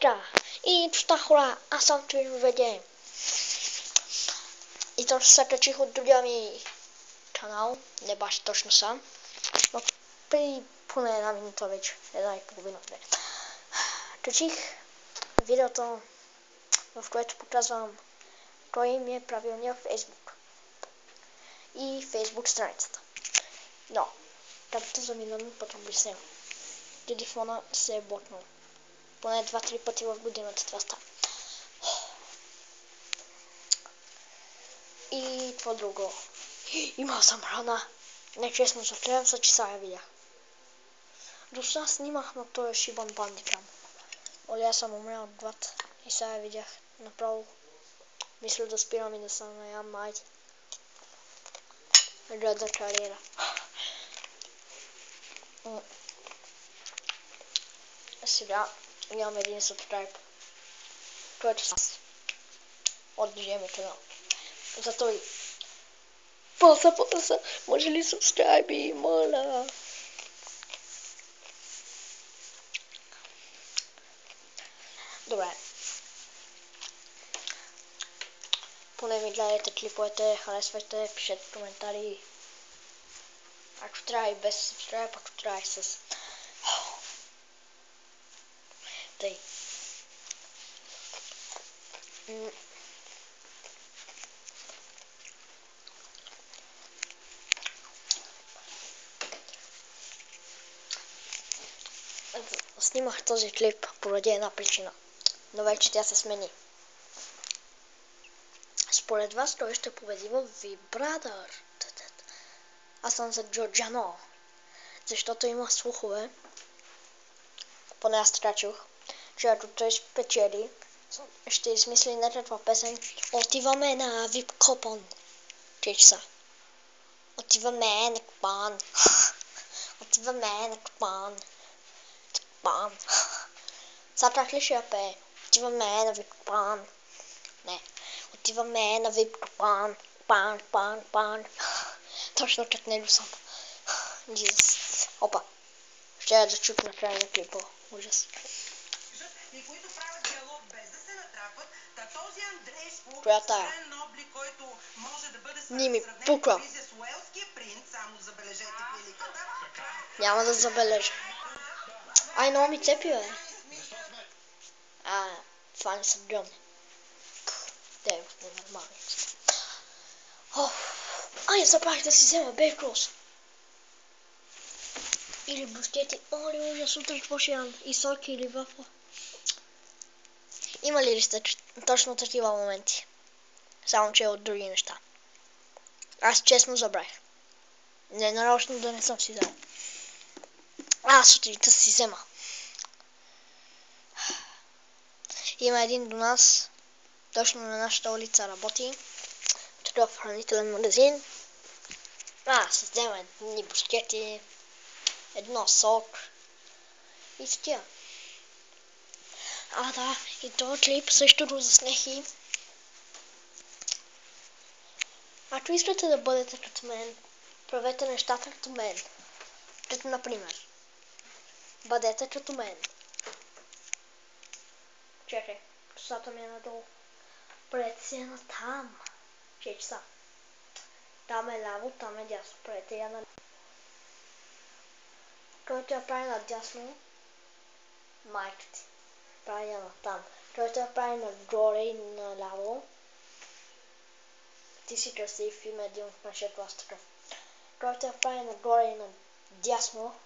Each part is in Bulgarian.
Така, и чута хора, аз съм Твин Веде. И точно се качих от другия ми канал, не баш точно сам, но при поне една минута вече, една и половина. Качих видеото, в което показвам кой ми е правилният Фейсбук и Фейсбук страницата. Но, както за милион път обяснявам, телефона се е блокнал. Поне 2-3 пъти в годината това става. И какво друго? Имал съм рана. Нечестно за гледам са, че сега я видях. До сега снимах на този шибан бандикам. Оля, аз съм умрял от глад. И сега я видях. Направо мисля да спирам и да се наям майди. Гледа кариера. Сега имам един субскрайб. Който съм аз. От другия ми канал. Зато и Пълса, може ли субскрайби, моля? Добре. Поне ми гледайте клиповете, харесвайте, пишете коментари. Ако трябва и без субскрайб, ако трябва и с... Тъй. Снимах този клип поради една причина, но вече тя се смени. Според вас той ще победи в Вибрадър. Аз съм за Джорджано, защото има слухове, поне аз така чух, че ако той спечели, ще измисли някаква песен. Отиваме на VIP Копон. Чичса. Отиваме на Копон. Отиваме на Копон. Копон. Сега как ли ще я пее? Отиваме на VIP Копон. Не. Отиваме на VIP Копон. Копон, Копон, Копон. Точно как него съм. Jesus. Опа. Ще я да чук на края на клипа. Ужас. И които правят диалог без да се натрапват, та този Андрейско, срен облик, който може да бъде сравнен с уелския принц, само забележете приликата. Няма да забележа. Ай, много ми цепи, бе. Това не са гъмни. Те, ненормално. Ай, забравих да си взема бейкрос. Или брускети. Оли, ужас, утре какво ще ям? И соки или вафла. Има ли сте точно такива моменти? Само, че от други неща. Аз честно забравих. Не нарочно да не съм си взел. Аз сутринта си взема. Има един до нас, точно на нашата улица работи. Такъв хранителен магазин. Си взема едни брускети, едно сок и такива. Да, и този клип също го заснех и... Ако искате да бъдете като мен, правете нещата като мен. Като например, бъдете като мен. Чакай, часата ми е надолу. Правете си я на там. 6 часа. Там е ляво, там е дясно. Правете я на... Който я прави надясно, майка ти. Прави я на там. Който я прави нагоре и наляво, ти си красив, има един от нашия клас такъв. Който я прави нагоре и надясно,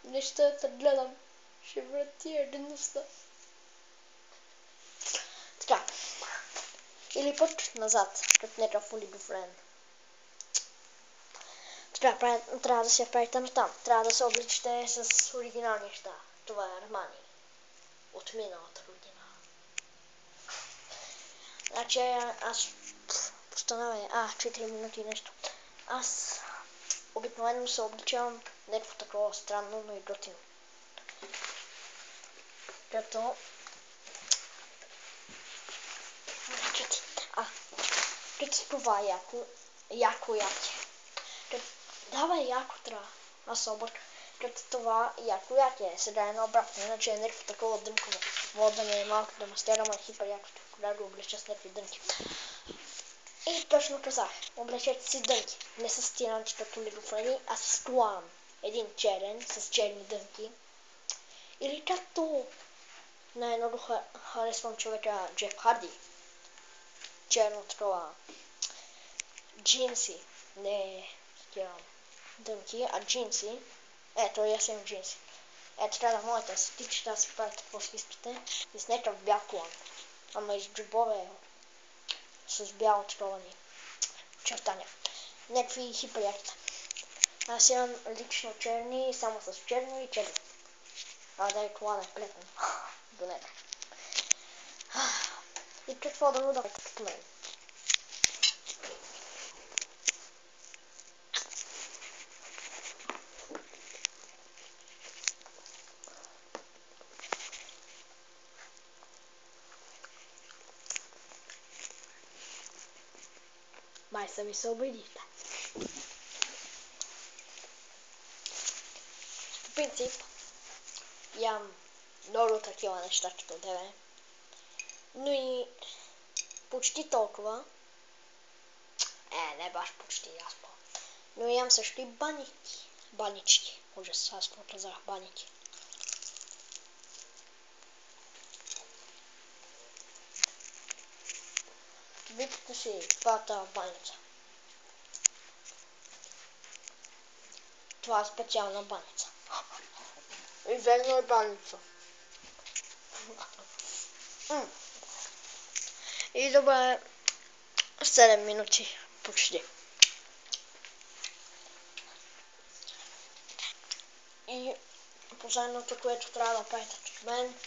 не ще те гледам. Ще врати единността. Така. Или пък назад, като някакъв олигофрен. Трябва да се правите на там. Трябва да се обличате с оригинални неща. Това е Армани. От миналата година. Значи аз постановя 4 минути и нещо. Аз обикновено се обличавам някакво такова странно, но и готино. Като... Като това яко яке. Да, бе, яко трябва. Аз се обърках. като това яко ятие. Сега е наобратно, иначе е някакво такова дънково. Мога да ми е малко да мастерам, е хипер якото, когато го облеча с някакви дънки. И точно казах, облечете си дънки. Не с тиранчета полигофрени, а с колан. Един черен, с черни дънки. Или както най-много харесвам човека Джеф Харди. Черно такова джинси. Не такива дънки, а джинси. Ето, аз имам джинси. Ето трябва да моята си тичета да си правите какво си искате. И с някакъв бял колан. Ама из джобове с бяло такова ни чертания. Някакви хиперяките. Аз имам лично черни, само с черно и черно. А да и колан е плетен. До него. И какво да му да като мен. Май сами се убедихте. По принцип, ям много такива неща като тебе, но и почти толкова, не баш почти, аз по. Но ям също и банички. Ужас, аз показах баники. Випите си твоята баница. Това е специална баница. И верно е баница. И добре, 7 минути почти. И последното, което трябва да правите от мен,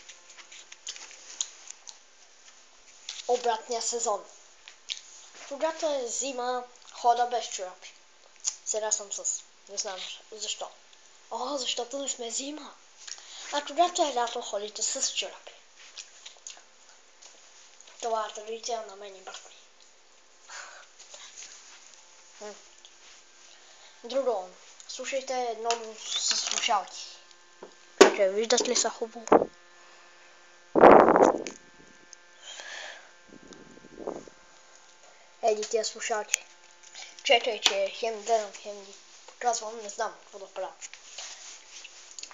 обратния сезон. Когато е зима, хода без чорапи. Сега съм с. Не знам защо. Защото не сме зима. А когато е лято, ходите с чорапи. Това е традиция на мен и брат ми. Друго. Слушайте много с слушалки. Виждат ли са хубаво? Еди тия слушалки. Чекай, че хем гледам, хем ги показвам, не знам какво да правя.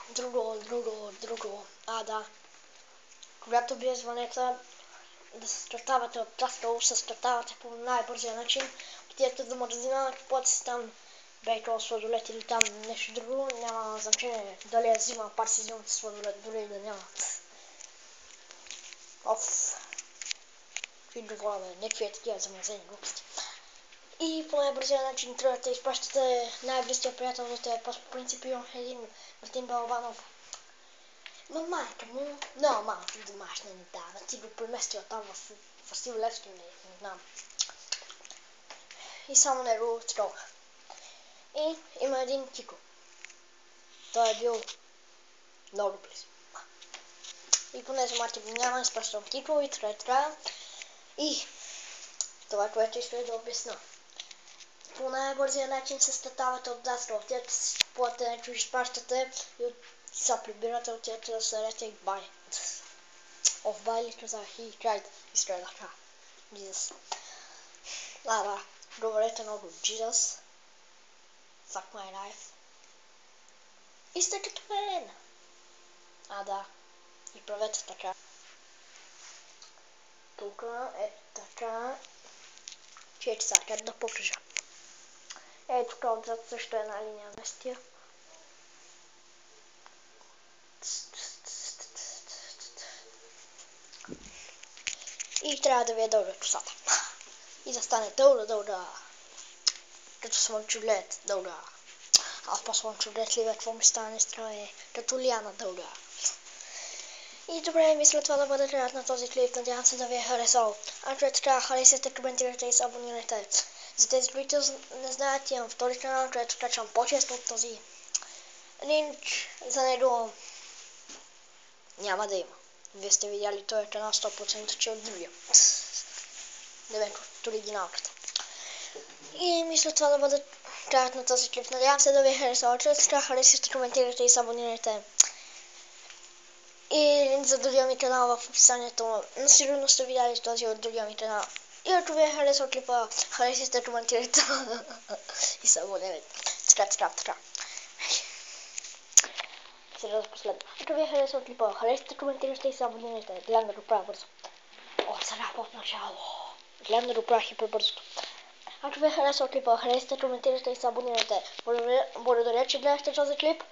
Друго. Да. Когато бие звънеца, да се стартавате от трастъл, се стартавате по най-бързия начин. Отидете до магазина, купувате си там бейкъл, сладолет или там нещо друго. Няма значение дали е зима, пак си взимате сладолет, дори и да нямат. Какви добра, някакви такива замазени глупости. И по най-бързия начин трябва да изпращате най-близкия приятел да те по принцип имам един Мартин Балабанов. Но майка му, много малко домашна ни дава. Ти го преместила там в Васил Левски, не знам. И само него такова. И има един Кико. Той е бил много близо. И понеже майка го няма, изпращам Кико и трябва. И това, което исках да обясня. По най-бързия начин се статавате от дастра. Отидете си купувате нещо, изпращате и са прибирате, отидете да съдете и бай. В бай ли казах и край изгледах. Jesus. Да. Говорете много. Jesus. Fuck my life. И сте като мен. Да. И правете така. Тук е така. Чекай сега, как да покажа. Тук отзад също една линия вестия. И трябва да ви е дълга косата. И да стане дълга. Като слънчоглед дълга. Аз по-слънчоглед ли бе, какво ми стане страна като Лиана дълга. И добре, мисля това да бъде краят на този клип. Надявам се да ви е харесал. Ако е така, харесайте, коментирайте и се абонирайте. За тези, които не знаят, имам втори канал, където качвам по-често от този. Линк за него няма да има. Вие сте видяли този канал 100%, че от другия. От оригиналката. И мисля това да бъде трябва на този клип. Надявам се да ви е харесал. Ако така харесате, коментирайте и се абонирайте. И линк за другия ми канал в описанието. Но сигурно сте видяли този от другия ми канал. И ако ви е харесал клипа, харесайте, коментирайте и се абонирайте. Така. Сега за последно. Ако ви е харесал клипа, харесайте, коментирайте и се абонирайте. Гледам да го правя бързо. От сега от начало. Гледам да го правя хипер-бързо. Ако ви е харесал клипа, харесайте, коментирайте и се абонирайте. Благодаря, че гледахте този клип.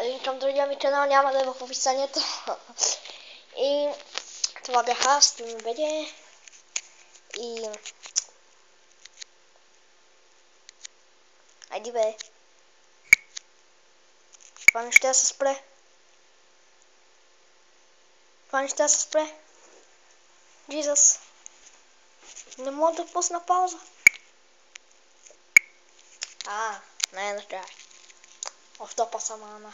Линк към другия ми канал няма да е в описанието. И това бях аз, StreamBD. И... Айди бе. Това не ще се спре. Jesus. Не мога да пусна пауза. Не накрая. Оф топа сама,